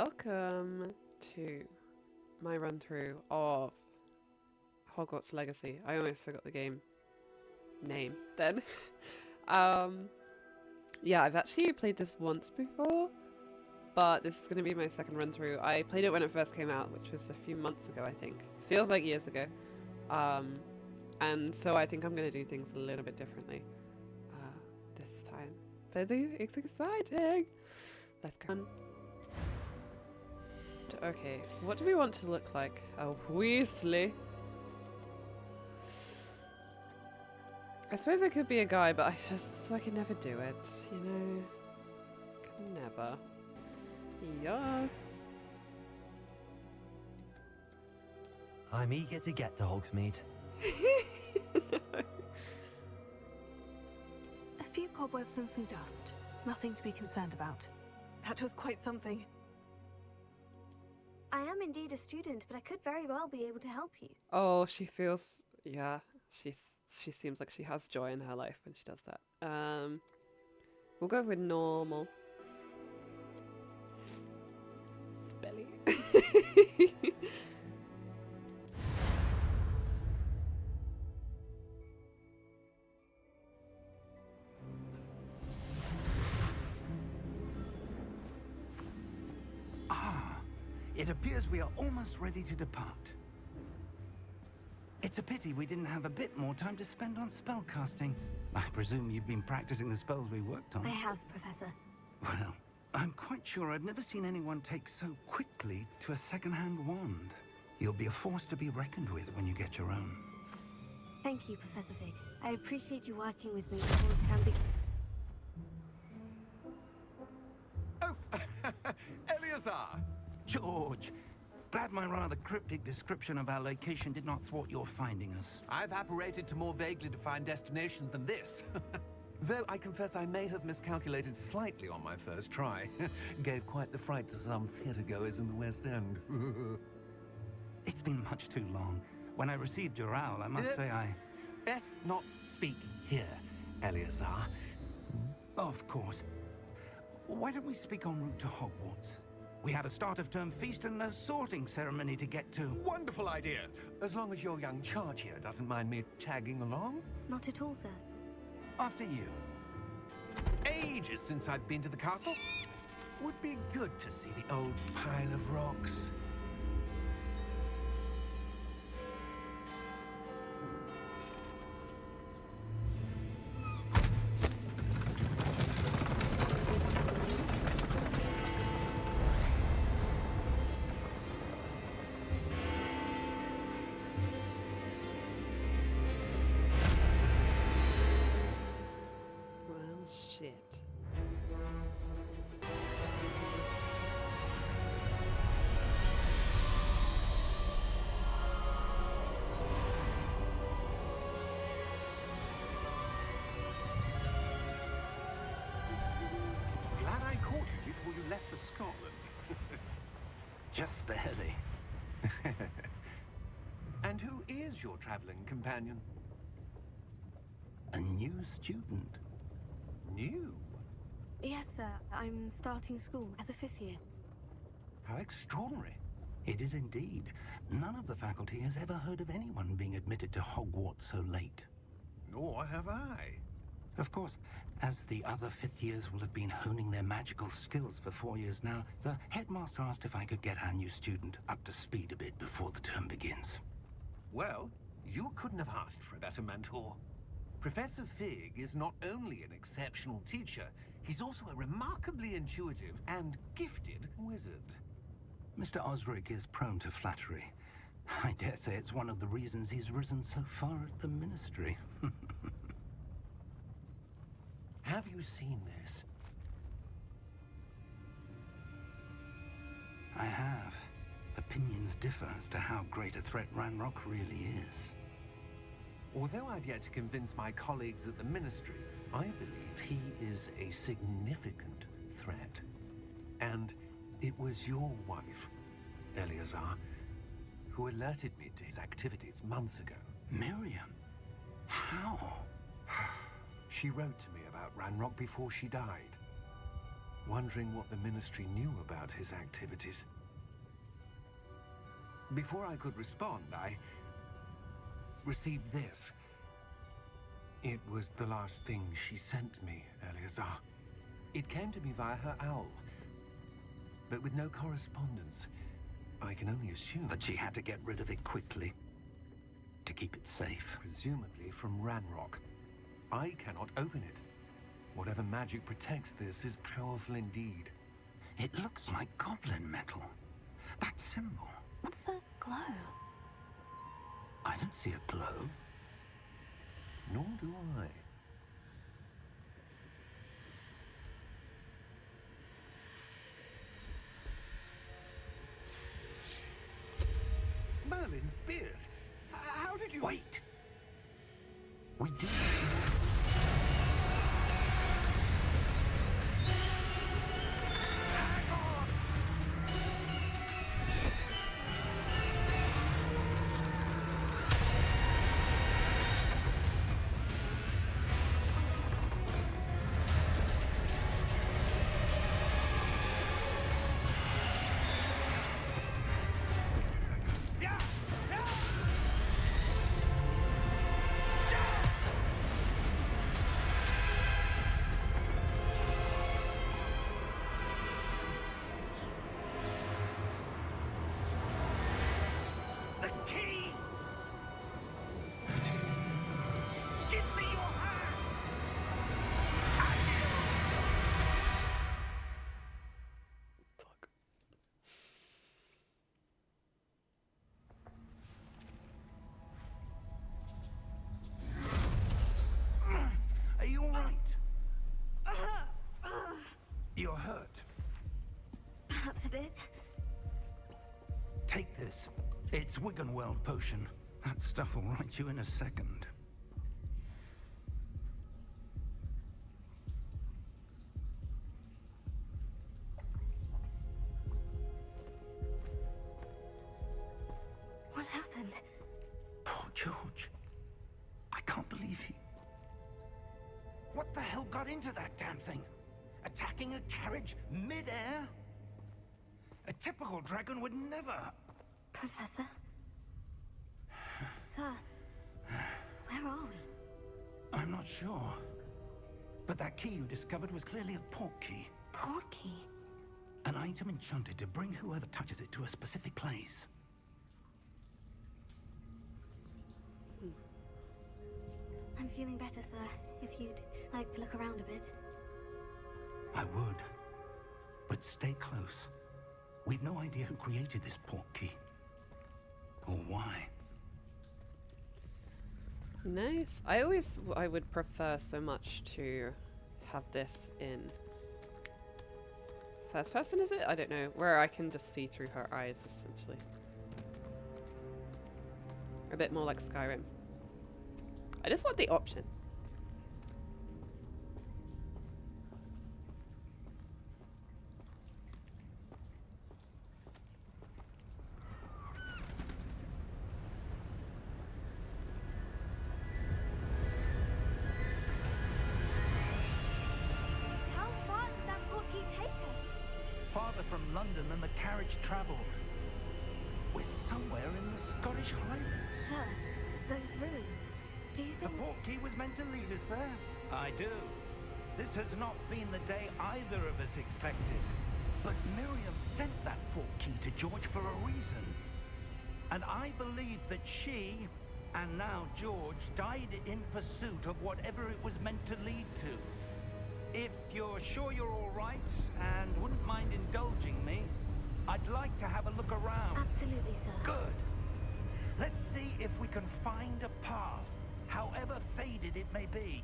Welcome to my run through of Hogwarts Legacy. I almost forgot the game name then. um, yeah, I've actually played this once before, but this is going to be my second run through. I played it when it first came out, which was a few months ago, I think. Feels like years ago. And so I think I'm going to do things a little bit differently this time. But it's exciting! Let's go. Okay, what do we want to look like? A Weasley. I suppose I could be a guy, but I can never do it, you know? Can never. Yes. I'm eager to get to Hogsmeade. A few cobwebs and some dust. Nothing to be concerned about. That was quite something. I am indeed a student, but I could very well be able to help you. Oh, she feels, yeah, she seems like she has joy in her life when she does that. We'll go with normal. Spelly. It appears we are almost ready to depart. It's a pity we didn't have a bit more time to spend on spellcasting. I presume you've been practicing the spells we worked on. I have, Professor. Well, I'm quite sure I've never seen anyone take so quickly to a second-hand wand. You'll be a force to be reckoned with when you get your own. Thank you, Professor Fig. I appreciate you working with me before the term begins. Oh, Eleazar! George, glad my rather cryptic description of our location did not thwart your finding us. I've apparated to more vaguely defined destinations than this. Though I confess I may have miscalculated slightly on my first try. Gave quite the fright to some theatre-goers in the West End. It's been much too long. When I received your owl, I must say I... Best not speak here, Eleazar. Of course. Why don't we speak en route to Hogwarts? We have a start-of-term feast and a sorting ceremony to get to. Wonderful idea! As long as your young charge here doesn't mind me tagging along. Not at all, sir. After you. Ages since I've been to the castle. Would be good to see the old pile of rocks. Well, shit. Glad I caught you before you left for Scotland. Just barely. And who is your traveling companion? A new student. New? Yes, sir. I'm starting school as a 5th year. How extraordinary. It is indeed. None of the faculty has ever heard of anyone being admitted to Hogwarts so late. Nor have I. Of course, as the other 5th years will have been honing their magical skills for 4 years now, the headmaster asked if I could get our new student up to speed a bit before the term begins. Well, you couldn't have asked for a better mentor. Professor Fig is not only an exceptional teacher, he's also a remarkably intuitive and gifted wizard. Mr. Osric is prone to flattery. I dare say it's one of the reasons he's risen so far at the ministry. Have you seen this? I have. Opinions differ as to how great a threat Ranrock really is. Although I've yet to convince my colleagues at the Ministry, I believe he is a significant threat. And it was your wife, Eleazar, who alerted me to his activities months ago. Miriam? How? She wrote to me about Ranrock before she died. wondering what the Ministry knew about his activities. Before I could respond, I received this. It was the last thing she sent me, Eleazar. It came to me via her owl, but with no correspondence. I can only assume That she had to get rid of it quickly to keep it safe. presumably from Ranrock. I cannot open it. Whatever magic protects this is powerful indeed. It looks like goblin metal. That symbol. What's that glow? I don't see a glow. Nor do I. Merlin's beard. How did you... Wait! We do. The key! Give me your hand! Fuck. Are you all right? You're hurt. Perhaps a bit. Take this. It's Wiggenweld potion. That stuff will right you in a second. What happened? Poor George. I can't believe he... What the hell got into that damn thing? Attacking a carriage mid-air? A typical dragon would never... Professor? Sir, where are we? I'm not sure. But that key you discovered was clearly a port key. Port key? An item enchanted to bring whoever touches it to a specific place. I'm feeling better, sir. If you'd like to look around a bit. I would. But stay close. We've no idea who created this port key. Or why. Nice. I would prefer so much to have this in first person, is it? I don't know. Where I can just see through her eyes, essentially. A bit more like Skyrim. I just want the option. How far did that port key take us? Farther from London than the carriage travelled. We're somewhere in the Scottish Highlands. Sir, those ruins. Do you The think... port key was meant to lead us there. I do. This has not been the day either of us expected. But Miriam sent that port key to George for a reason. And I believe that she, and now George, died in pursuit of whatever it was meant to lead to. If you're sure you're all right and wouldn't mind indulging me, I'd like to have a look around. Absolutely, sir. Good. Let's see if we can find a path, however faded it may be.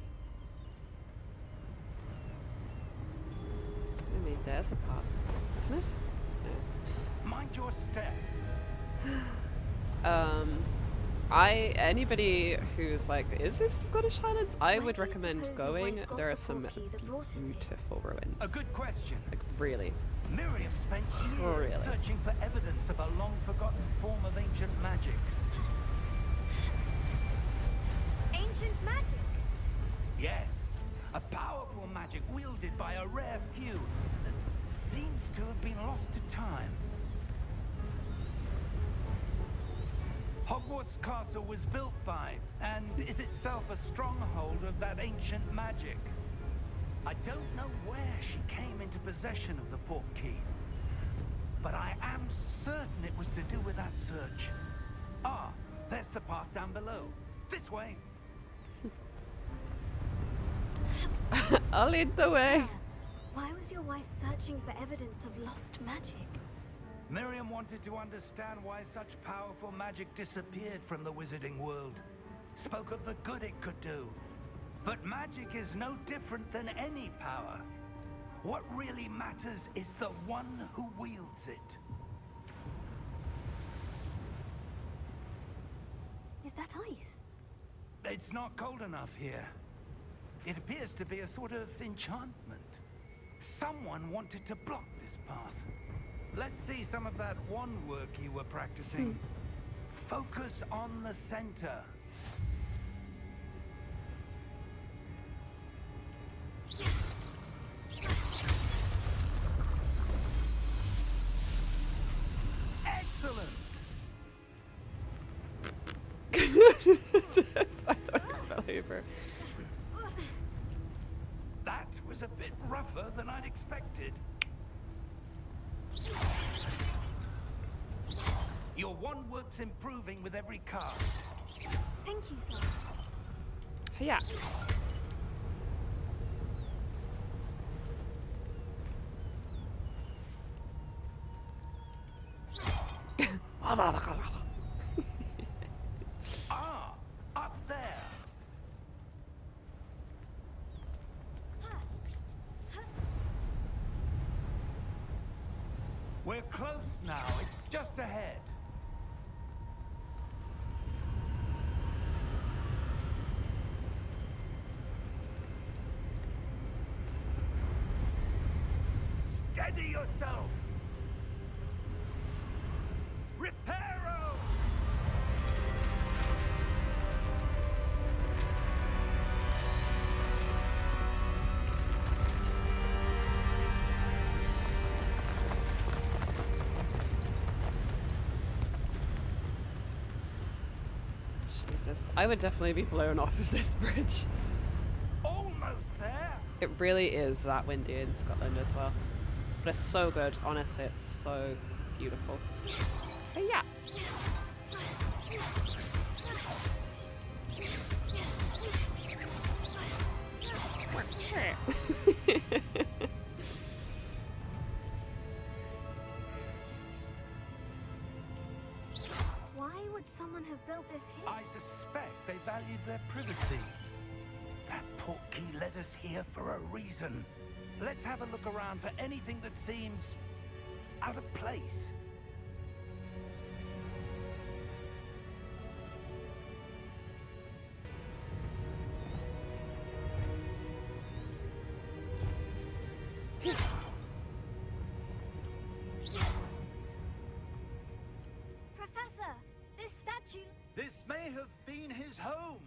I mean, there's a path, isn't it? Mind your step. No. Anybody who's like, is this Scottish Highlands? I Where would do you recommend suppose your going. wife got There are the some port key that brought us here? beautiful ruins. A good question. Like, really. Miriam spent years Really? searching for evidence of a long-forgotten form of ancient magic. Ancient magic? Yes, a powerful magic wielded by a rare few. Hogwarts Castle was built by, and is itself a stronghold of that ancient magic. I don't know where she came into possession of the portkey, but I am certain it was to do with that search. Ah, there's the path down below. This way. I'll lead the way. Sir, why was your wife searching for evidence of lost magic? Miriam wanted to understand why such powerful magic disappeared from the wizarding world. Spoke of the good it could do. But magic is no different than any power. What really matters is the one who wields it. Is that ice? It's not cold enough here. It appears to be a sort of enchantment. Someone wanted to block this path. Let's see some of that wand work you were practicing. Focus on the center. Excellent! I thought I fell over. That was a bit rougher than I'd expected. Your wand work's improving with every cast. Thank you, sir. Yeah. Ah, up there. We're close now. It's just ahead. Steady yourself. Reparo! Jesus, I would definitely be blown off of this bridge. Almost there. It really is that windy in Scotland as well. But it's so good, honestly, it's so beautiful. But yeah. Why would someone have built this here? I suspect they valued their privacy. That portkey led us here for a reason. Let's have a look around for anything that seems out of place. Professor, this statue... This may have been his home.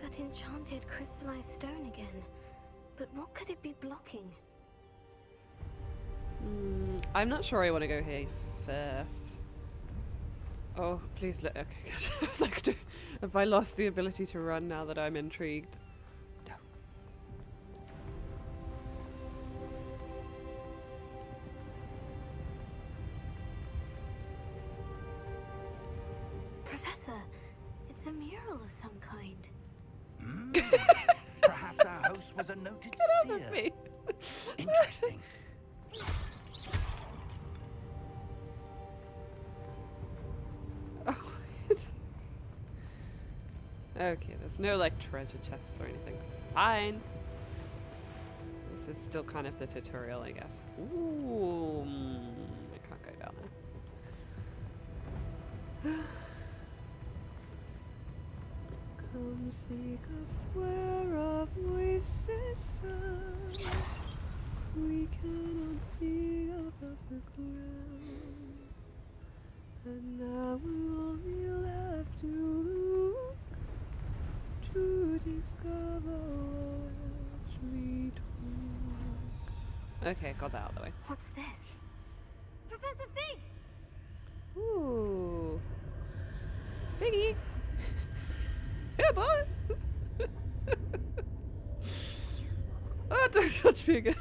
That enchanted crystallized stone again. But what could it be blocking? I'm not sure I want to go here first. Oh, please let. Okay, good. I was like, have I lost the ability to run now that I'm intrigued? No. Professor, it's a mural of some kind. Perhaps our host was a noted That's seer. me. Interesting. Oh. Okay, there's no like treasure chests or anything. Fine. This is still kind of the tutorial, I guess. Ooh, I can't go down there. Come seek us whereof we say so. we cannot see above the ground. And now all you'll have to look to discover what we took. Okay, got that out of the way. What's this? Professor Fig! Ooh. Figgy! Yeah, boy! Oh, don't touch me again.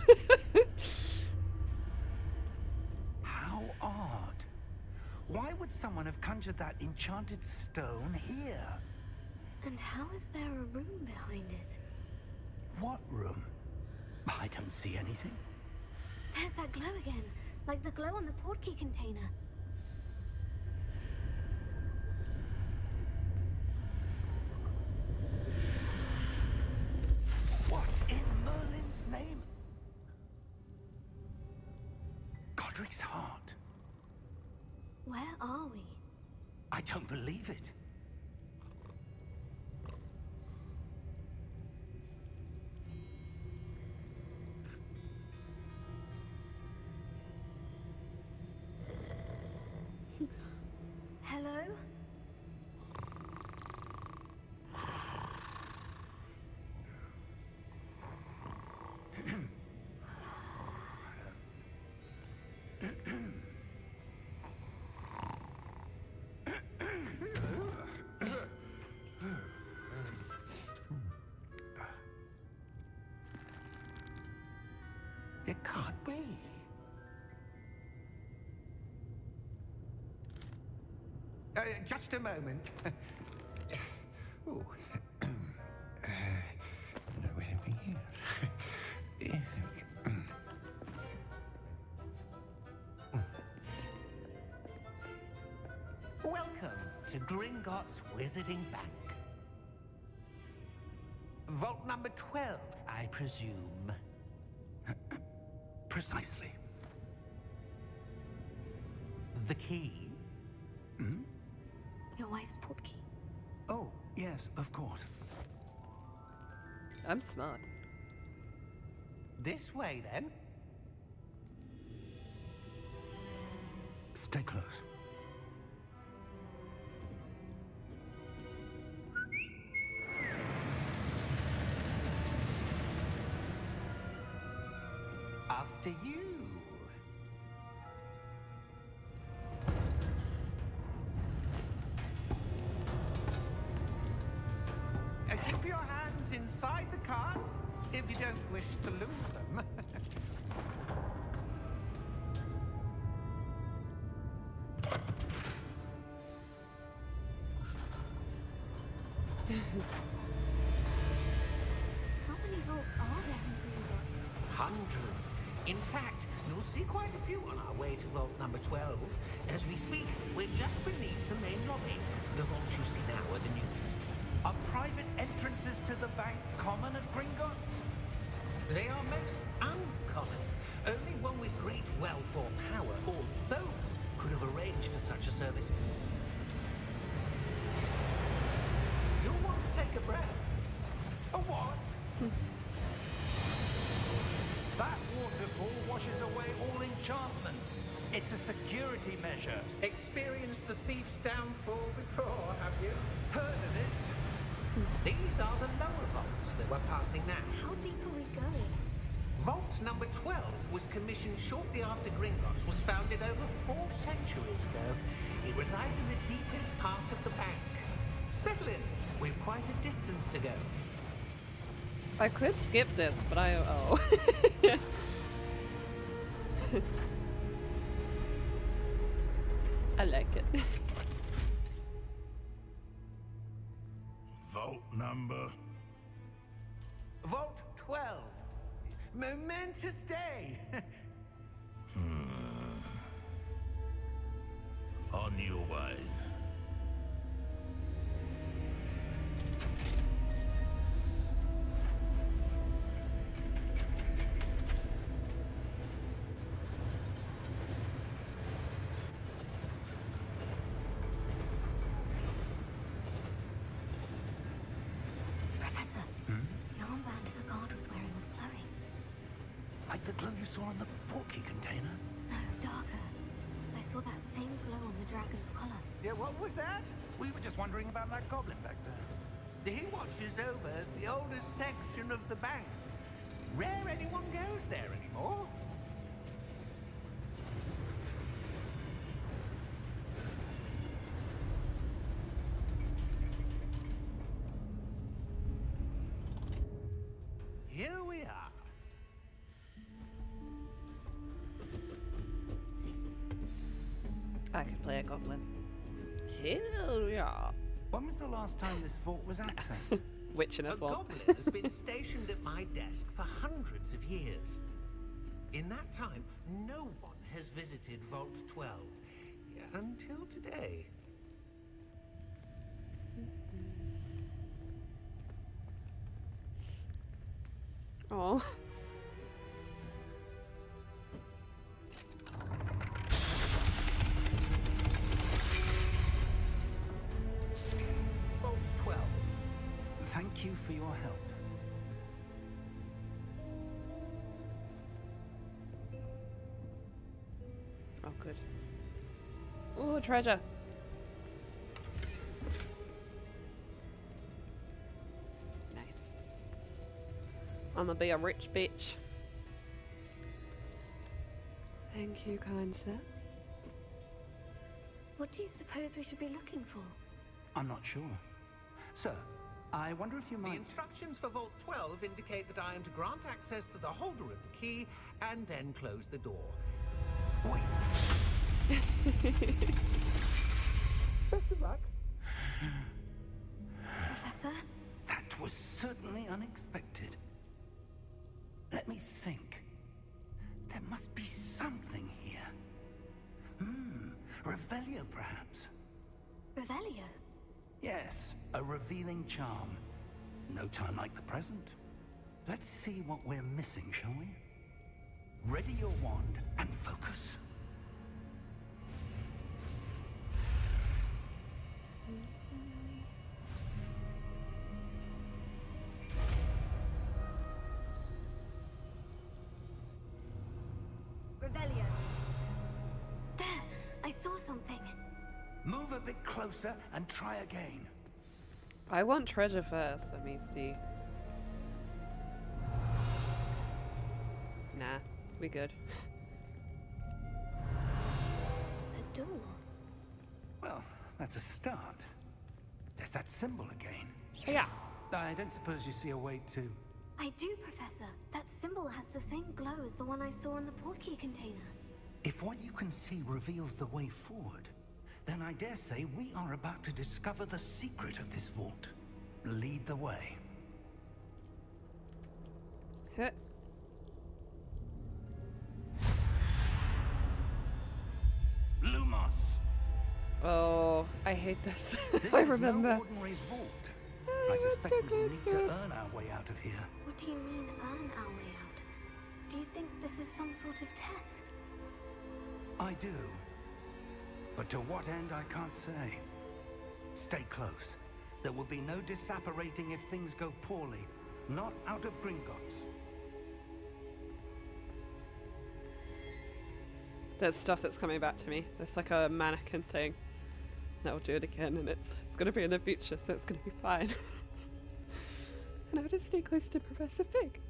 How odd. Why would someone have conjured that enchanted stone here? And how is there a room behind it? What room? I don't see anything. There's that glow again, like the glow on the portkey container. What in Merlin's name? Godric's heart. Where are we? I don't believe it. Hello? It can't be. Just a moment. Ooh. Anything here? Welcome to Gringotts Wizarding Bank. Vault number 12, I presume. Precisely. The key? Your wife's portkey. Oh, yes, of course. I'm smart. This way, then. Stay close. After you. Keep your hands inside the cart if you don't wish to lose them. How many vaults are there in Gringotts? Hundreds. In fact, you'll see quite a few on our way to vault number 12. As we speak, we're just beneath the main lobby. The vaults you see now are the newest. Are private entrances to the bank common at Gringotts? They are most uncommon. Only one with great wealth or power, or both, could have arranged for such a service. You'll want to take a breath. A what? That waterfall washes away all enchantments. It's a security measure. Experienced the thief's downfall before, have you? Heard of it? These are the lower vaults that we're passing now. How deep are we going? Vault number 12 was commissioned shortly after Gringotts was founded over 4 centuries ago. It resides in the deepest part of the bank. Settle in. We've quite a distance to go. I could skip this, but oh. I like it. Vault number. Vault 12. Momentous day. On your way. Professor, the armband the guard was wearing was glowing. Like the glow you saw on the portkey container? No, darker. I saw that same glow on the dragon's collar. Yeah, what was that? We were just wondering about that goblin back there. He watches over the oldest section of the bank. Rare anyone goes there anymore. Here we are. I could play a goblin. Here we are. When was the last time this vault was accessed? Witching A us one. goblin has been stationed at my desk for hundreds of years. In that time, no one has visited Vault 12. Until today. Oh. Vault 12. Thank you for your help. Oh, good. Ooh, treasure. Nice. I'ma be a rich bitch. Thank you, kind sir. What do you suppose we should be looking for? I'm not sure. Sir, I wonder if you The might... instructions for Vault 12 indicate that I am to grant access to the holder of the key and then close the door. Wait. Professor? That was certainly unexpected. Let me think. There must be something here. Revelio, perhaps? Revelio? Yes, a revealing charm. No time like the present. Let's see what we're missing, shall we? Ready your wand and focus. Revelio. There! I saw something. Move a bit closer and try again. I want treasure first. Let me see. Nah, we good. A door. Well, that's a start. There's that symbol again. Yeah. I don't suppose you see a way to... I do, Professor. That symbol has the same glow as the one I saw in the portkey container. If what you can see reveals the way forward, then I dare say we are about to discover the secret of this vault. Lead the way. Huh. Lumos! Oh, I hate this. This I is remember. no ordinary vault. I suspect we will need to earn our way out of here. What do you mean, earn our way out? Do you think this is some sort of test? I do. But to what end, I can't say. Stay close. There will be no disapparating if things go poorly. Not out of Gringotts. There's stuff that's coming back to me. It's like a mannequin thing. That'll do it again, and it's gonna be in the future, so it's gonna be fine. And I'll just stay close to Professor Fig.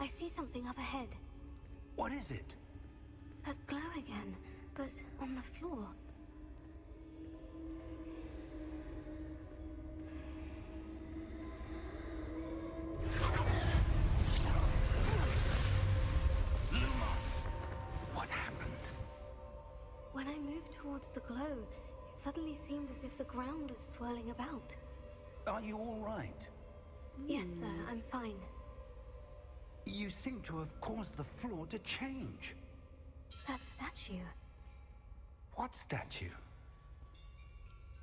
I see something up ahead. What is it? That glow again, but on the floor. What happened? When I moved towards the glow, it suddenly seemed as if the ground was swirling about. Are you all right? Yes, sir, I'm fine. You seem to have caused the floor to change. That statue. What statue?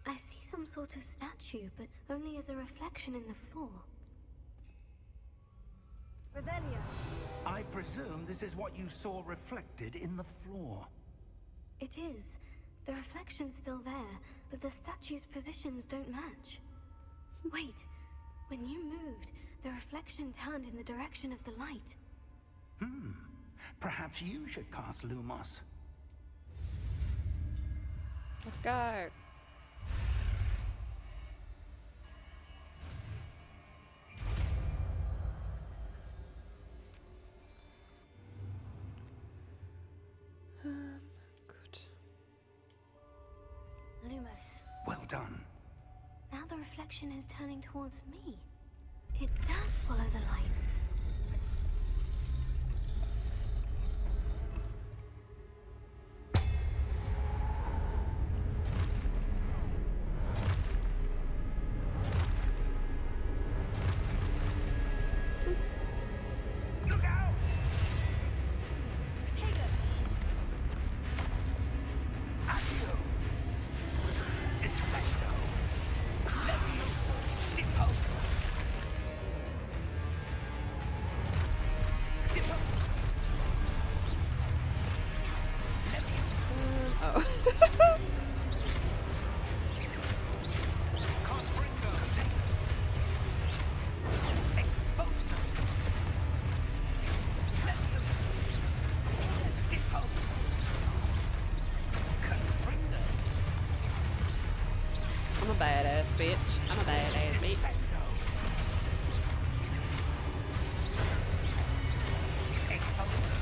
I see some sort of statue, but only as a reflection in the floor. Revelio. I presume this is what you saw reflected in the floor. It is. The reflection's still there, but the statue's positions don't match. Wait, when you moved, The reflection turned in the direction of the light. Perhaps you should cast Lumos. Let's go. Good. Lumos. Well done. Now the reflection is turning towards me. It does follow the light. Look out! Potato! Accio! Dissecto! Levioso! Deposo! Deposo! Levioso! Oh. Confringo! Exposo! Levioso! Deposo! Confringo! I'm a badass bitch. I'm a badass bitch. Dissecto! Exposo!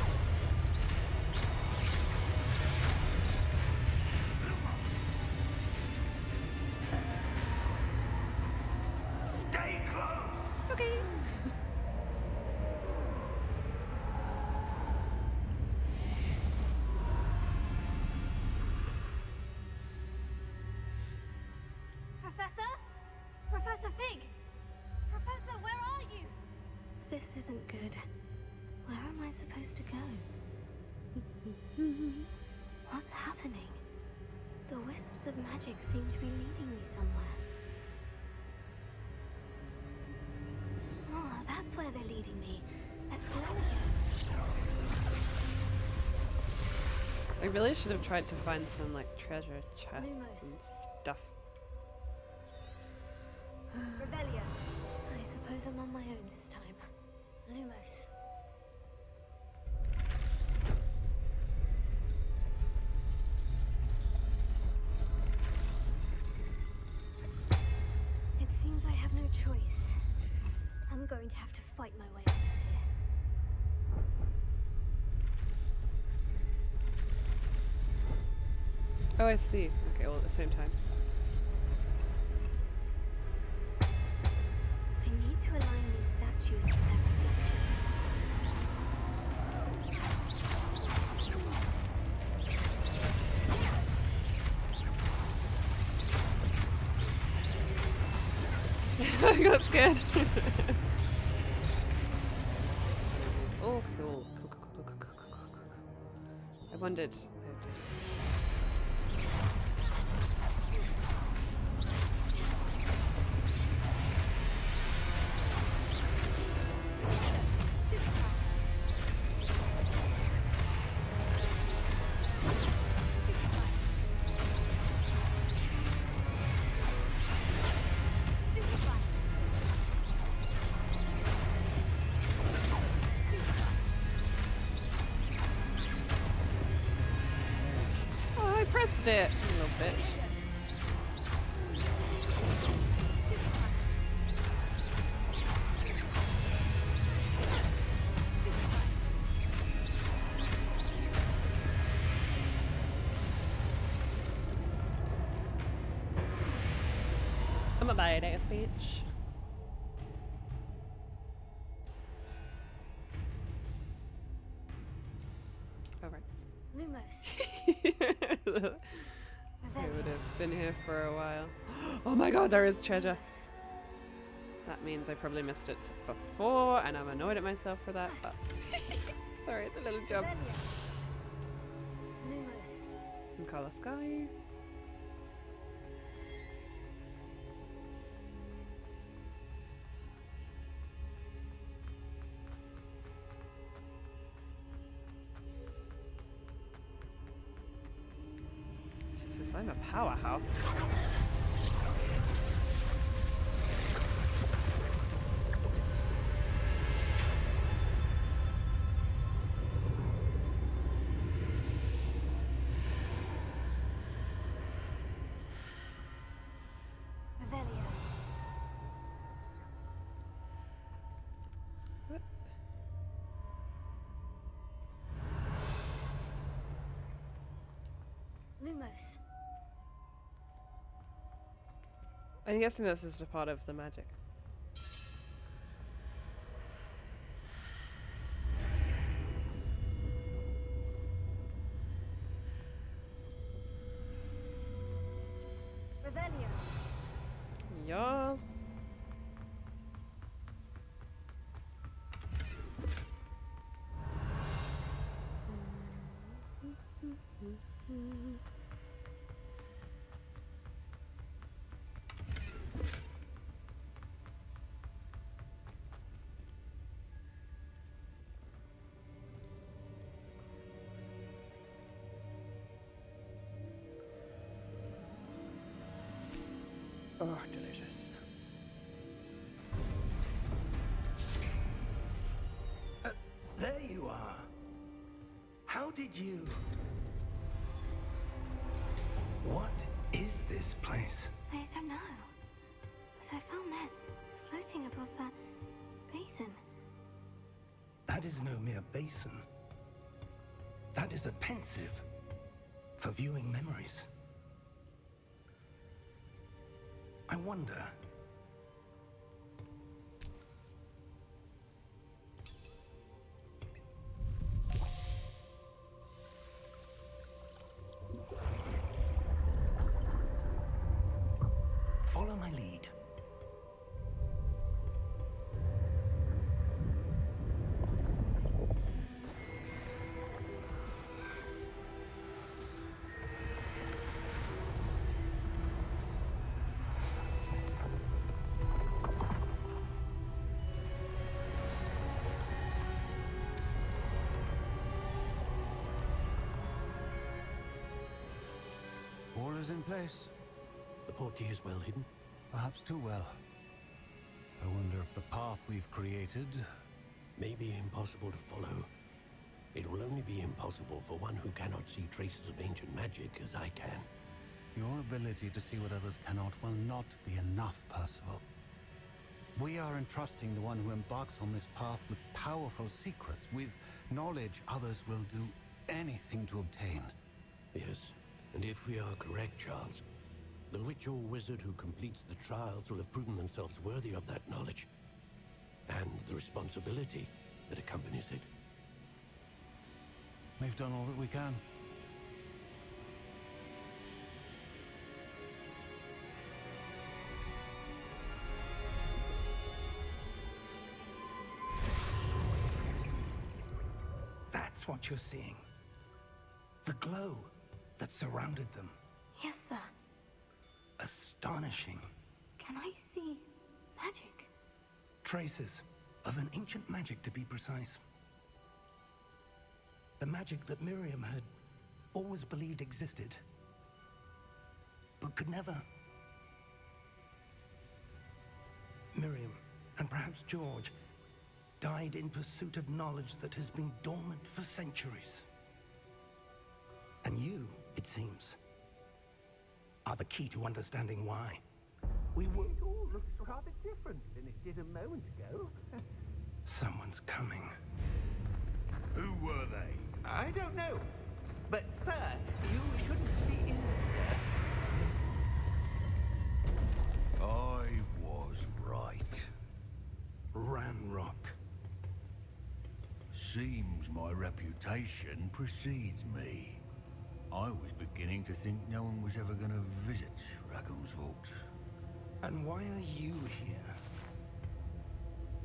Stay close! Okay. Professor? Professor Fig? Professor, where are you? This isn't good. Where am I supposed to go? What's happening? The wisps of magic seem to be leading me somewhere. Oh, that's where they're leading me. That glow again. I really should have tried to find some like treasure chests Lumos. and stuff. Revelio. I suppose I'm on my own this time. Lumos. It seems I have no choice. I'm going to have to fight my way out of here. Oh, I see. Okay, all at the same time. I need to align these statues with their reflections. I got scared. Oh, cool. I wondered. Oh, I pressed it. You little bitch. I'm a badass bitch. Alright. Lumos. I would have been here for a while. Oh my god, there is treasure. Lumos. That means I probably missed it before, and I'm annoyed at myself for that, but... Sorry, it's a little jump. Revelio. Lumos. And Color Sky. Jesus, I'm a powerhouse. Lumos. I'm guessing this is a part of the magic. Revelio. Yes. Oh, delicious. There you are. How did you... What is this place? I don't know. But I found this floating above that basin. That is no mere basin. That is a pensive for viewing memories. I wonder... Follow my lead. All is in place. The portkey is well hidden. Perhaps too well. I wonder if the path we've created... May be impossible to follow. It will only be impossible for one who cannot see traces of ancient magic as I can. Your ability to see what others cannot will not be enough, Percival. We are entrusting the one who embarks on this path with powerful secrets, with knowledge others will do anything to obtain. Yes, and if we are correct, Charles, the witch or wizard who completes the trials will have proven themselves worthy of that knowledge, and the responsibility that accompanies it. We've done all that we can. That's what you're seeing. The glow that surrounded them. Yes, sir. Astonishing. Can I see magic? Traces of an ancient magic, to be precise. The magic that Miriam had always believed existed, but could never. Miriam, and perhaps George, died in pursuit of knowledge that has been dormant for centuries. And you, it seems, are the key to understanding why. We were... It all looks rather different than it did a moment ago. Someone's coming. Who were they? I don't know. But, sir, you shouldn't be in here. I was right. Ranrock. Seems my reputation precedes me. I was beginning to think no one was ever going to visit Rackham's Vault. And why are you here?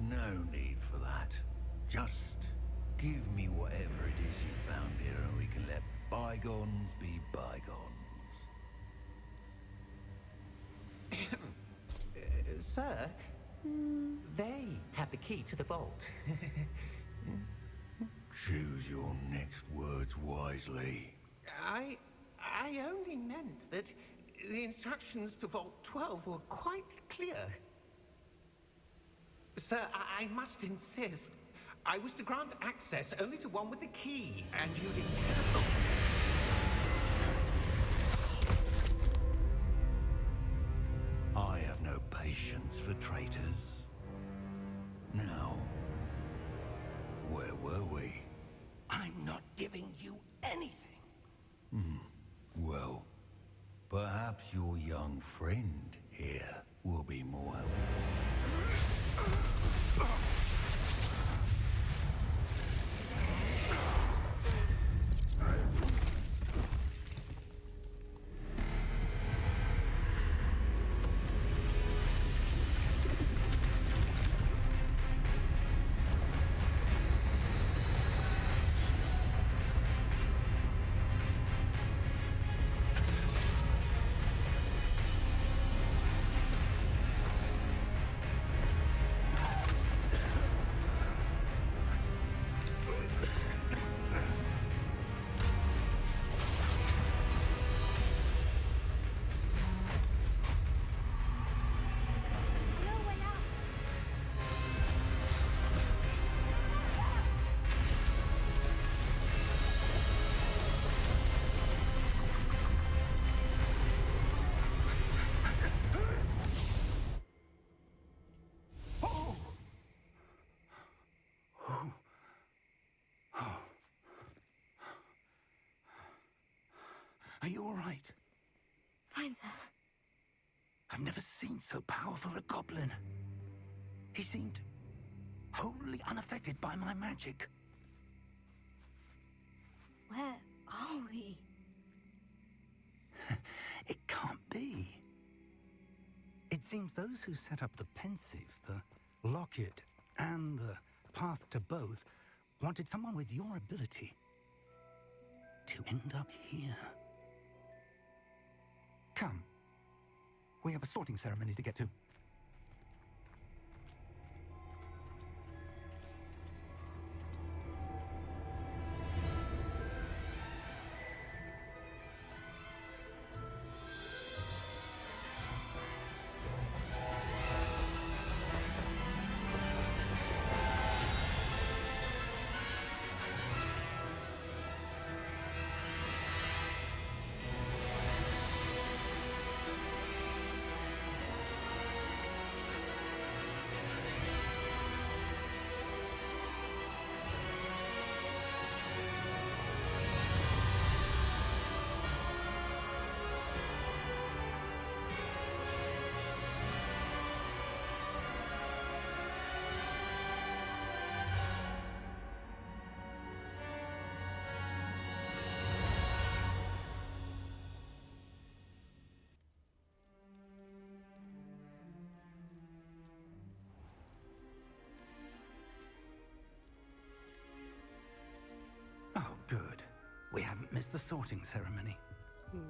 No need for that. Just give me whatever it is you found here and we can let bygones be bygones. Sir, they have the key to the vault. Choose your next words wisely. I only meant that the instructions to Vault 12 were quite clear. Sir, I must insist. I was to grant access only to one with the key, and you didn't have it. I have no patience for traitors. Now, where were we? I'm not giving you anything. Well, perhaps your young friend here will be more helpful. No way out! Are you all right? Fine, sir. I've never seen so powerful a goblin. He seemed wholly unaffected by my magic. Where are we? It can't be. It seems those who set up the pensive, the locket, and the path to both wanted someone with your ability to end up here. Come. We have a sorting ceremony to get to. Oh, good. We haven't missed the sorting ceremony.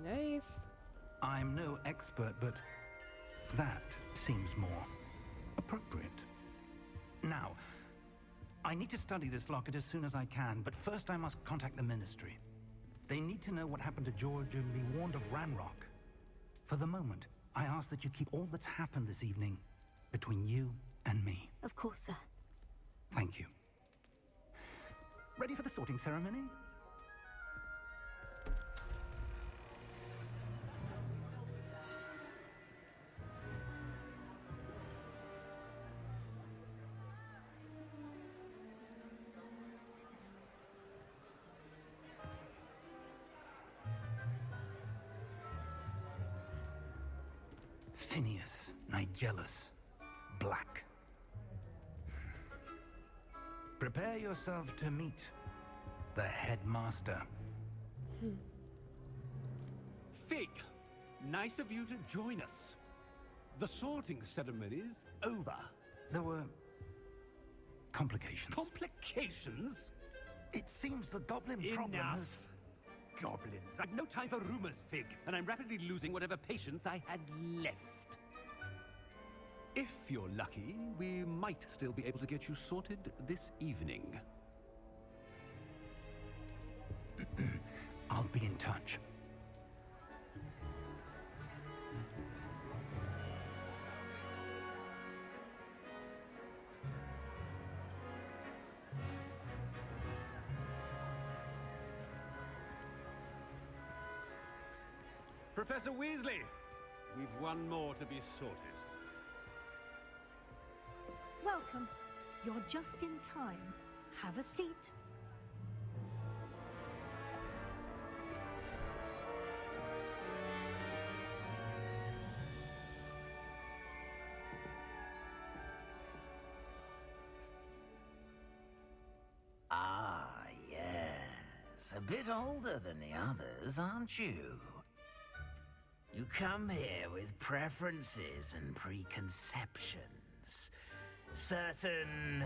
Nice. I'm no expert, but that seems more appropriate. Now, I need to study this locket as soon as I can, but first I must contact the Ministry. They need to know what happened to George and be warned of Ranrock. For the moment, I ask that you keep all that's happened this evening between you and me. Of course, sir. Thank you. Ready for the sorting ceremony? Phineas, Nigellus, Black. Prepare yourself to meet the headmaster. Fig, nice of you to join us. The sorting ceremony's over. There were complications. Complications? It seems the goblin problem has... Enough. Goblins. I've no time for rumors, Fig, and I'm rapidly losing whatever patience I had left. If you're lucky, we might still be able to get you sorted this evening. I'll be in touch. Professor Weasley, we've one more to be sorted. Welcome. You're just in time. Have a seat. Yes, a bit older than the others, aren't you? You come here with preferences and preconceptions. Certain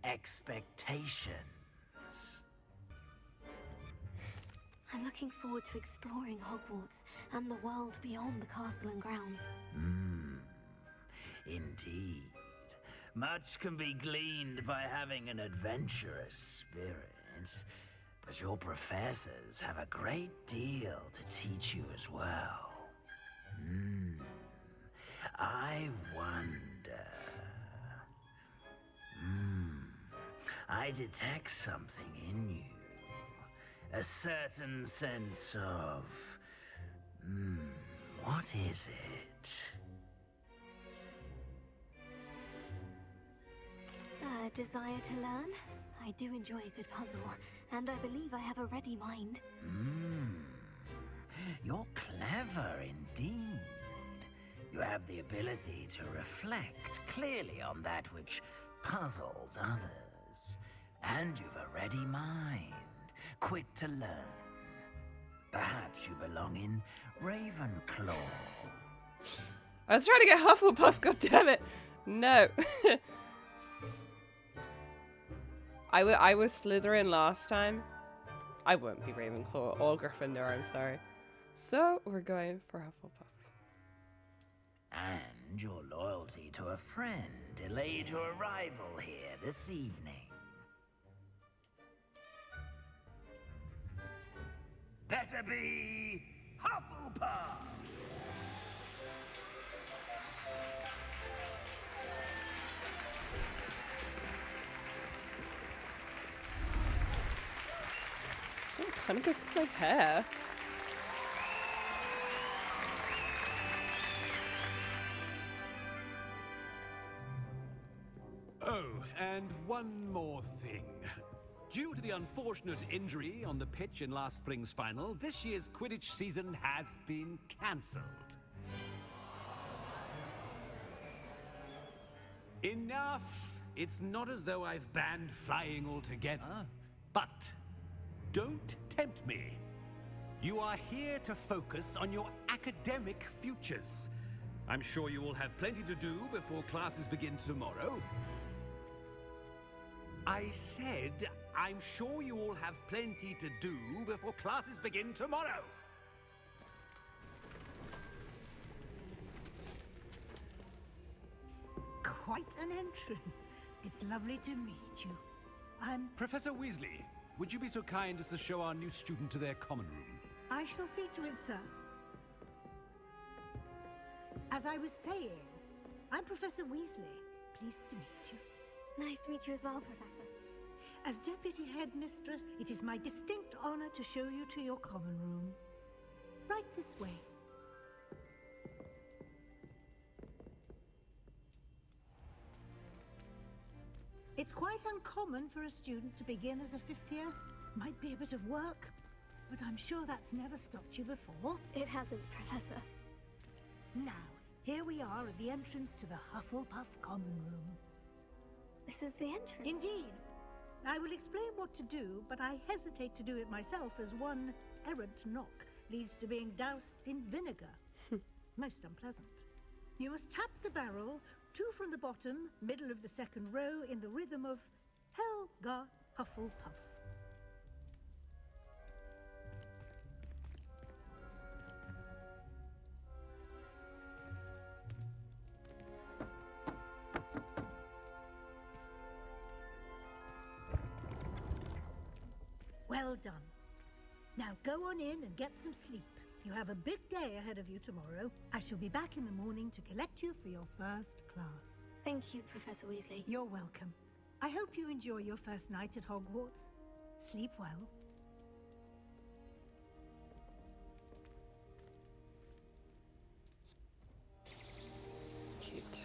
expectations. I'm looking forward to exploring Hogwarts and the world beyond the castle and grounds. Indeed. Much can be gleaned by having an adventurous spirit. But your professors have a great deal to teach you as well. I wonder... I detect something in you. A certain sense of... what is it? A desire to learn? I do enjoy a good puzzle, and I believe I have a ready mind. You're clever indeed. You have the ability to reflect clearly on that which puzzles others. And you've a ready mind, quick to learn. Perhaps you belong in Ravenclaw. I was trying to get Hufflepuff, goddammit! No. I was Slytherin last time. I won't be Ravenclaw or Gryffindor, I'm sorry. So, we're going for Hufflepuff. And your loyalty to a friend delayed your arrival here this evening. Better be Hufflepuff! Oh, kind of kisses my hair. Oh, and one more thing. Due to the unfortunate injury on the pitch in last spring's final, this year's Quidditch season has been cancelled. Enough! It's not as though I've banned flying altogether, but don't tempt me. You are here to focus on your academic futures. I'm sure you will have plenty to do before classes begin tomorrow. I said, I'm sure you all have plenty to do before classes begin tomorrow. Quite an entrance. It's lovely to meet you. I'm... Professor Weasley, would you be so kind as to show our new student to their common room? I shall see to it, sir. As I was saying, I'm Professor Weasley. Pleased to meet you. Nice to meet you as well, Professor. As Deputy Headmistress, it is my distinct honor to show you to your common room. Right this way. It's quite uncommon for a student to begin as a fifth year. Might be a bit of work, but I'm sure that's never stopped you before. It hasn't, Professor. Now, here we are at the entrance to the Hufflepuff common room. This is the entrance? Indeed. I will explain what to do, but I hesitate to do it myself as one errant knock leads to being doused in vinegar. Most unpleasant. You must tap the barrel, 2 from the bottom, middle of the second row, in the rhythm of Helga Hufflepuff. Well done. Now go on in and get some sleep. You have a big day ahead of you tomorrow. I shall be back in the morning to collect you for your first class. Thank you, Professor Weasley. You're welcome. I hope you enjoy your first night at Hogwarts. Sleep well. Cute.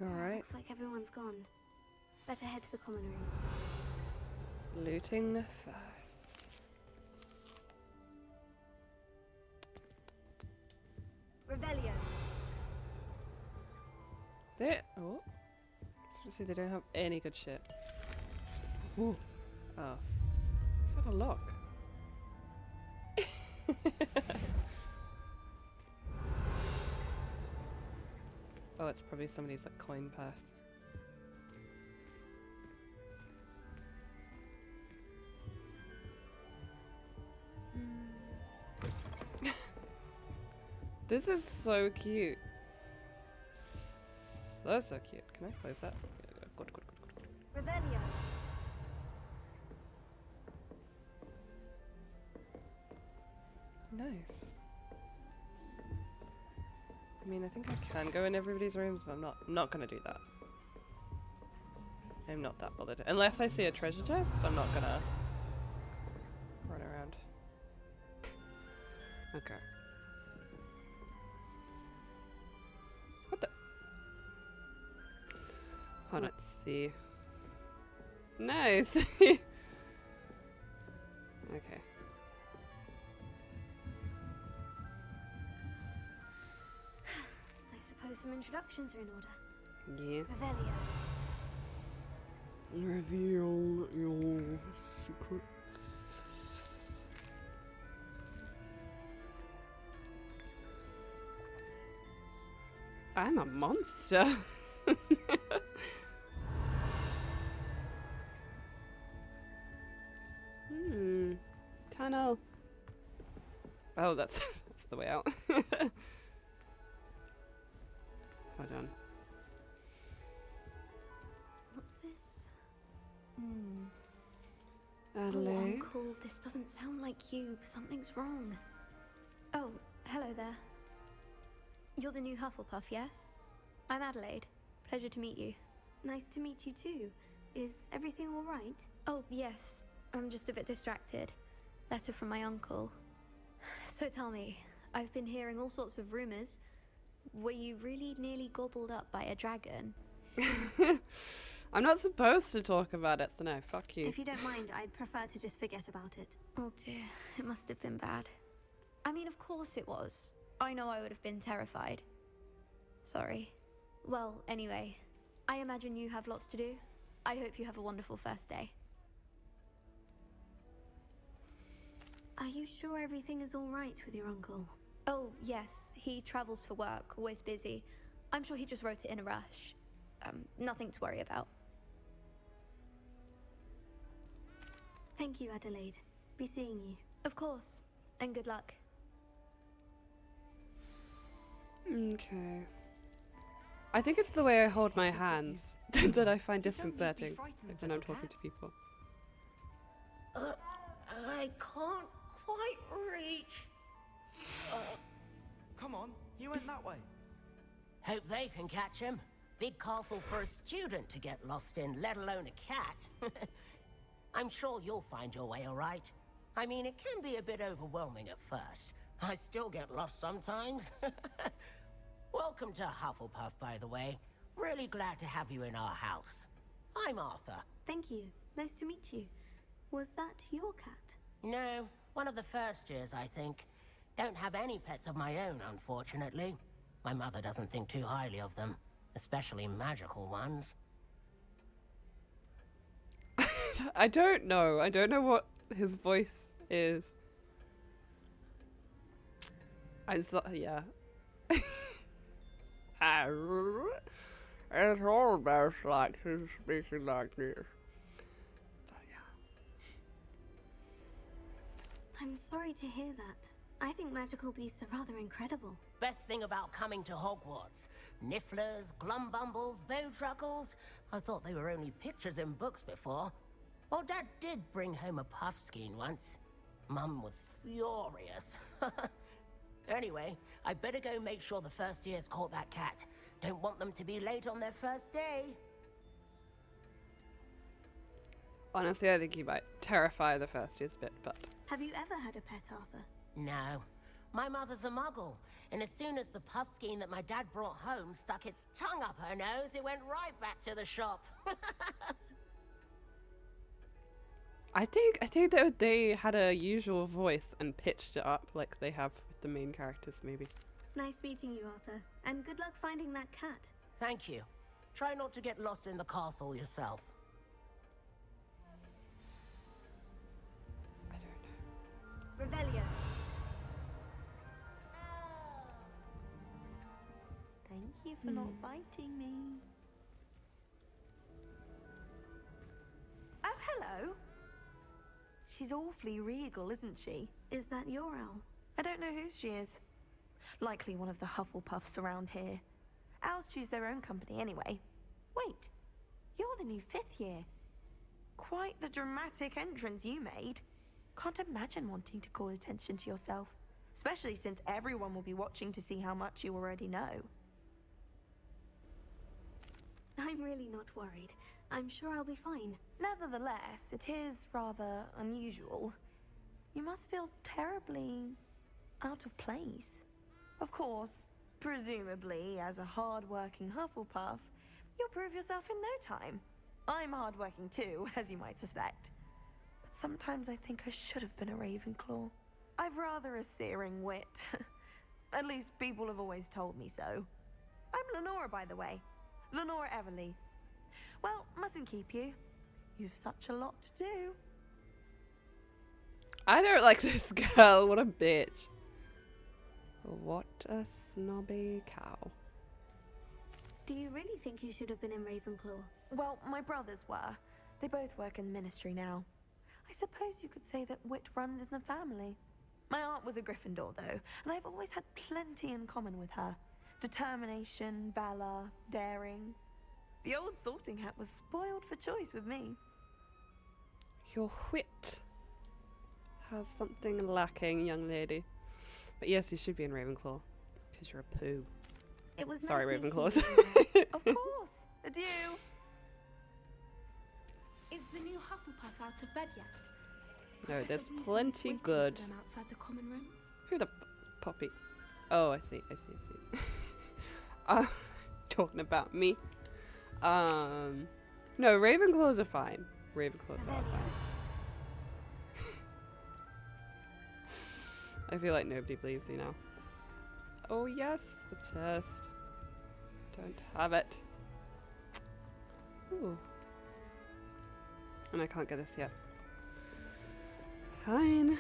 Alright. Looks like everyone's gone. Better head to the common room. Looting first. They oh, see they don't have any good shit. Ooh. Oh, is that a lock? Oh, it's probably somebody's like coin purse. This is so cute. So cute. Can I close that? Good. Revelio. Nice. I mean, I think I can go in everybody's rooms, but I'm not gonna do that. I'm not that bothered. Unless I see a treasure chest, I'm not gonna run around. Okay. What the? Oh, let's see. Nice! Okay. I suppose some introductions are in order. Yeah. Revelio. Reveal your secrets. I'm a monster. Tunnel. Oh, that's that's the way out. Hold on. What's this? Oh, Adelaide. Uncle, this doesn't sound like you. Something's wrong. Oh, hello there. You're the new Hufflepuff, yes? I'm Adelaide. Pleasure to meet you. Nice to meet you too. Is everything all right? Oh, yes. I'm just a bit distracted. Letter from my uncle. So tell me, I've been hearing all sorts of rumors. Were you really nearly gobbled up by a dragon? I'm not supposed to talk about it, so no, fuck you. If you don't mind, I'd prefer to just forget about it. Oh dear, it must have been bad. I mean, of course it was. I know I would have been terrified. Sorry. Well, anyway, I imagine you have lots to do. I hope you have a wonderful first day. Are you sure everything is all right with your uncle? Oh, yes. He travels for work, always busy. I'm sure he just wrote it in a rush. Nothing to worry about. Thank you, Adelaide. Be seeing you. Of course. And good luck. Okay. I think it's the way I hold my hands that I find disconcerting when I'm talking to people. I can't quite reach. Come on, you went that way. Hope they can catch him. Big castle for a student to get lost in, let alone a cat. I'm sure you'll find your way all right. I mean, it can be a bit overwhelming at first. I still get lost sometimes. Welcome to Hufflepuff, by the way. Really glad to have you in our house. I'm Arthur. Thank you. Nice to meet you. Was that your cat? No, one of the first years, I think. Don't have any pets of my own, unfortunately. My mother doesn't think too highly of them, especially magical ones. I don't know. I don't know what his voice is. I'm so, yeah. It's almost like he's speaking like this. But yeah. I'm sorry to hear that. I think magical beasts are rather incredible. Best thing about coming to Hogwarts. Nifflers, glumbumbles, bowtruckles. I thought they were only pictures in books before. Well, Dad did bring home a puffskein once. Mum was furious. Anyway, I better go make sure the first years caught that cat. Don't want them to be late on their first day. Honestly, I think you might terrify the first years a bit, but... Have you ever had a pet, Arthur? No. My mother's a muggle, and as soon as the puffskein that my dad brought home stuck its tongue up her nose, it went right back to the shop. I think that they had a usual voice and pitched it up like they have with the main characters, maybe. Nice meeting you, Arthur. And good luck finding that cat. Thank you. Try not to get lost in the castle yourself. I don't know. Revelio. Thank you for not biting me. Oh, hello. She's awfully regal, isn't she? Is that your owl? I don't know who she is. Likely one of the Hufflepuffs around here. Owls choose their own company anyway. Wait, you're the new 5th year. Quite the dramatic entrance you made. Can't imagine wanting to call attention to yourself, especially since everyone will be watching to see how much you already know. I'm really not worried. I'm sure I'll be fine. Nevertheless, it is rather unusual. You must feel terribly out of place. Of course, presumably, as a hard-working Hufflepuff, you'll prove yourself in no time. I'm hard-working too, as you might suspect. But sometimes I think I should have been a Ravenclaw. I've rather a searing wit. At least people have always told me so. I'm Lenora, by the way. Lenora Everly. Well, mustn't keep you. You've such a lot to do. I don't like this girl. What a bitch. What a snobby cow. Do you really think you should have been in Ravenclaw? Well, my brothers were. They both work in the Ministry now. I suppose you could say that wit runs in the family. My aunt was a Gryffindor, though, and I've always had plenty in common with her. Determination, valor, daring. The old sorting hat was spoiled for choice with me. Your wit has something lacking, young lady. But yes, you should be in Ravenclaw, because you're a poo. It was Sorry, nice meeting Ravenclaws. you. Of course. Adieu. Is the new Hufflepuff out of bed yet? No, Professor there's Weasley is plenty waiting good. for them outside the common room. Who the poppy? Oh, I see. Talking about me. No, Ravenclaws are fine. Ravenclaws are fine. I feel like nobody believes me now. Oh yes, the chest. Don't have it. Ooh. And I can't get this yet. Fine.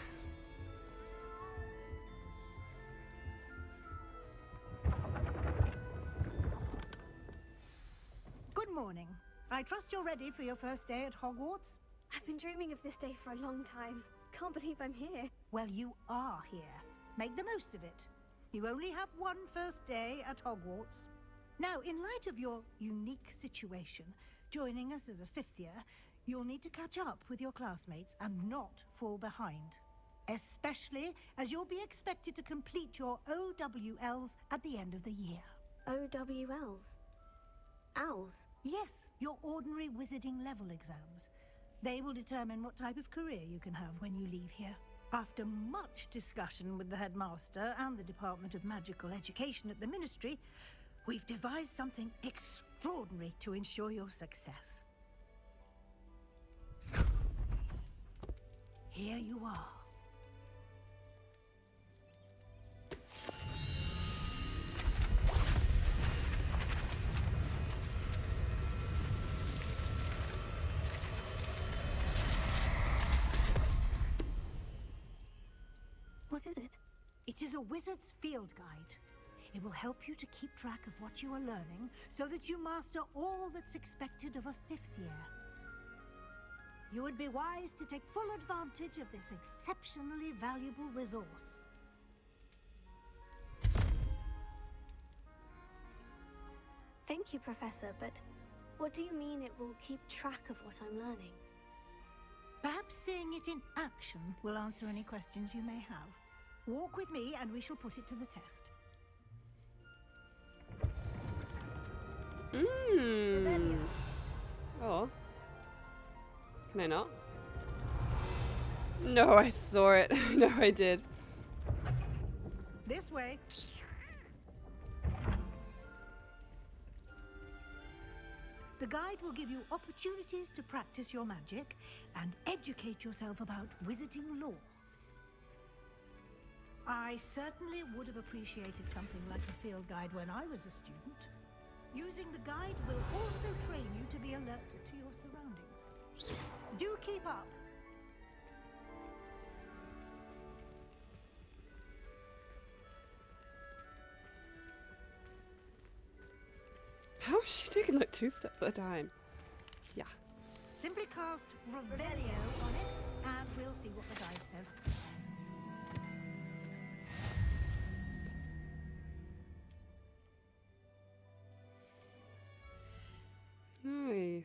Good morning. I trust you're ready for your first day at Hogwarts? I've been dreaming of this day for a long time. Can't believe I'm here. Well, you are here. Make the most of it. You only have one first day at Hogwarts. Now, in light of your unique situation, joining us as a 5th year, you'll need to catch up with your classmates and not fall behind. Especially as you'll be expected to complete your OWLs at the end of the year. OWLs? Owls? Yes, your ordinary wizarding level exams. They will determine what type of career you can have when you leave here. After much discussion with the headmaster and the Department of Magical Education at the Ministry, we've devised something extraordinary to ensure your success. Here you are. What is it? It is a wizard's field guide. It will help you to keep track of what you are learning so that you master all that's expected of a 5th year. You would be wise to take full advantage of this exceptionally valuable resource. Thank you, Professor, but what do you mean it will keep track of what I'm learning? Perhaps seeing it in action will answer any questions you may have. Walk with me and we shall put it to the test. Oh. Can I not? No, I saw it. No, I did. This way. The guide will give you opportunities to practice your magic and educate yourself about wizarding lore. I certainly would have appreciated something like a field guide when I was a student. Using the guide will also train you to be alert to your surroundings. Do keep up. How is she taking like 2 steps at a time? Yeah. Simply cast Revelio on it, and we'll see what the guide says. Nice.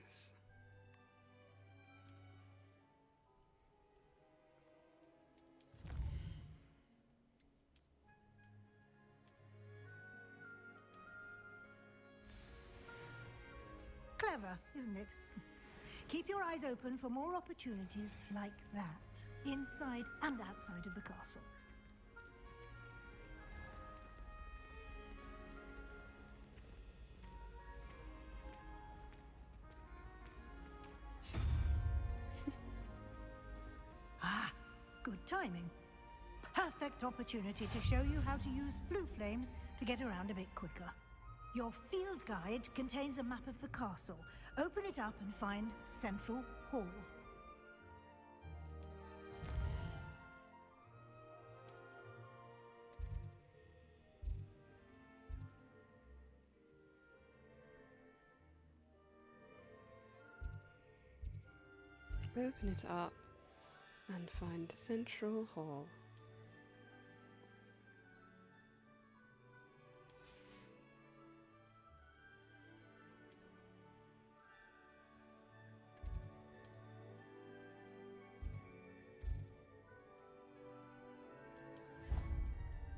Clever, isn't it? Keep your eyes open for more opportunities like that, inside and outside of the castle. Ah, good timing. Perfect opportunity to show you how to use flue flames to get around a bit quicker. Your field guide contains a map of the castle. Open it up and find Central Hall. Open it up and find Central Hall.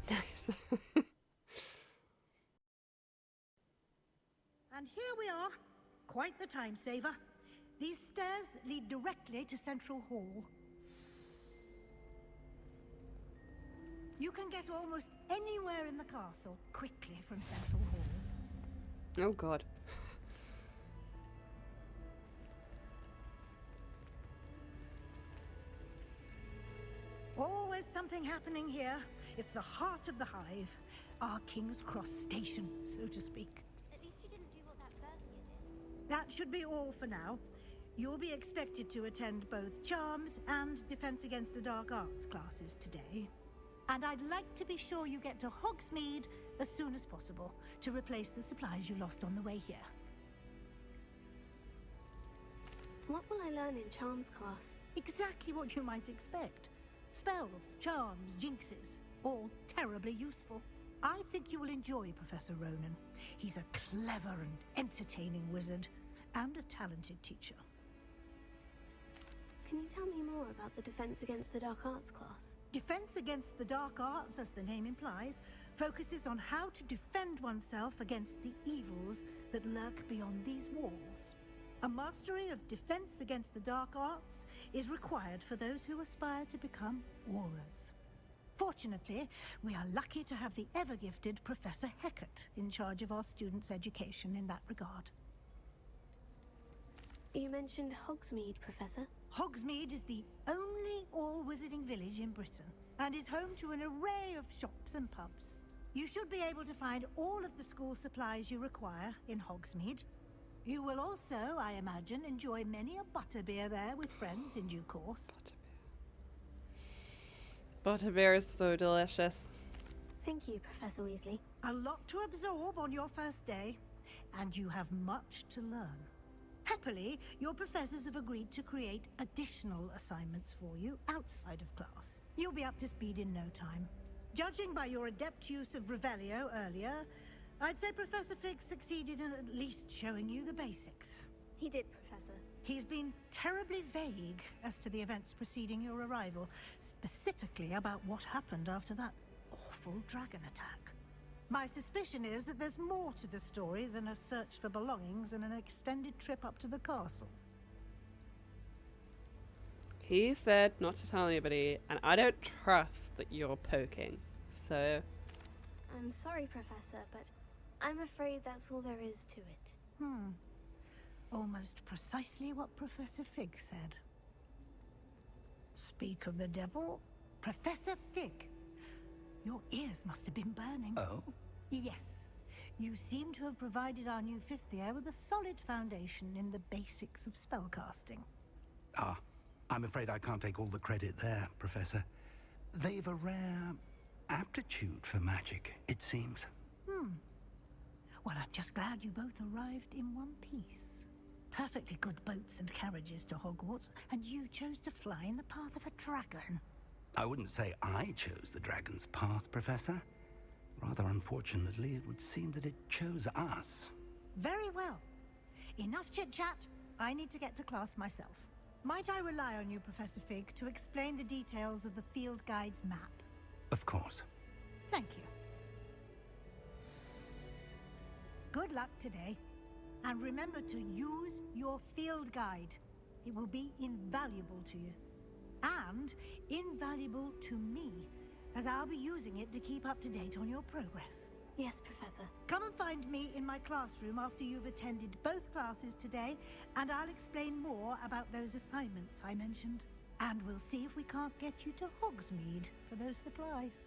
Nice. And here we are. Quite the time saver. These stairs lead directly to Central Hall. You can get almost anywhere in the castle quickly from Central Hall. Oh god. Always something happening here. It's the heart of the hive. Our King's Cross station, so to speak. At least you didn't do what that Berthier did. That should be all for now. You'll be expected to attend both Charms and Defense Against the Dark Arts classes today. And I'd like to be sure you get to Hogsmeade as soon as possible to replace the supplies you lost on the way here. What will I learn in Charms class? Exactly what you might expect. Spells, charms, jinxes, all terribly useful. I think you will enjoy Professor Ronan. He's a clever and entertaining wizard, and a talented teacher. Can you tell me more about the Defense Against the Dark Arts class? Defense Against the Dark Arts, as the name implies, focuses on how to defend oneself against the evils that lurk beyond these walls. A mastery of Defense Against the Dark Arts is required for those who aspire to become Aurors. Fortunately, we are lucky to have the ever-gifted Professor Hecat in charge of our students' education in that regard. You mentioned Hogsmeade, Professor. Hogsmeade is the only all-wizarding village in Britain, and is home to an array of shops and pubs. You should be able to find all of the school supplies you require in Hogsmeade. You will also, I imagine, enjoy many a butterbeer there with friends in due course. Butterbeer is so delicious. Thank you, Professor Weasley. A lot to absorb on your first day, and you have much to learn. Happily, your professors have agreed to create additional assignments for you outside of class. You'll be up to speed in no time. Judging by your adept use of Revelio earlier, I'd say Professor Fig succeeded in at least showing you the basics. He did, Professor. He's been terribly vague as to the events preceding your arrival, specifically about what happened after that awful dragon attack. My suspicion is that there's more to the story than a search for belongings and an extended trip up to the castle. He said not to tell anybody, and I don't trust that you're poking, so... I'm sorry, Professor, but I'm afraid that's all there is to it. Almost precisely what Professor Fig said. Speak of the devil, Professor Fig. Your ears must have been burning. Oh? Yes. You seem to have provided our new fifth year with a solid foundation in the basics of spellcasting. Ah, I'm afraid I can't take all the credit there, Professor. They've a rare aptitude for magic, it seems. Well, I'm just glad you both arrived in one piece. Perfectly good boats and carriages to Hogwarts, and you chose to fly in the path of a dragon. I wouldn't say I chose the dragon's path, Professor. Rather unfortunately, it would seem that it chose us. Very well. Enough chit-chat. I need to get to class myself. Might I rely on you, Professor Fig, to explain the details of the field guide's map? Of course. Thank you. Good luck today. And remember to use your field guide. It will be invaluable to you. And invaluable to me, as I'll be using it to keep up to date on your progress. Yes, Professor. Come and find me in my classroom after you've attended both classes today, and I'll explain more about those assignments I mentioned. And we'll see if we can't get you to Hogsmeade for those supplies.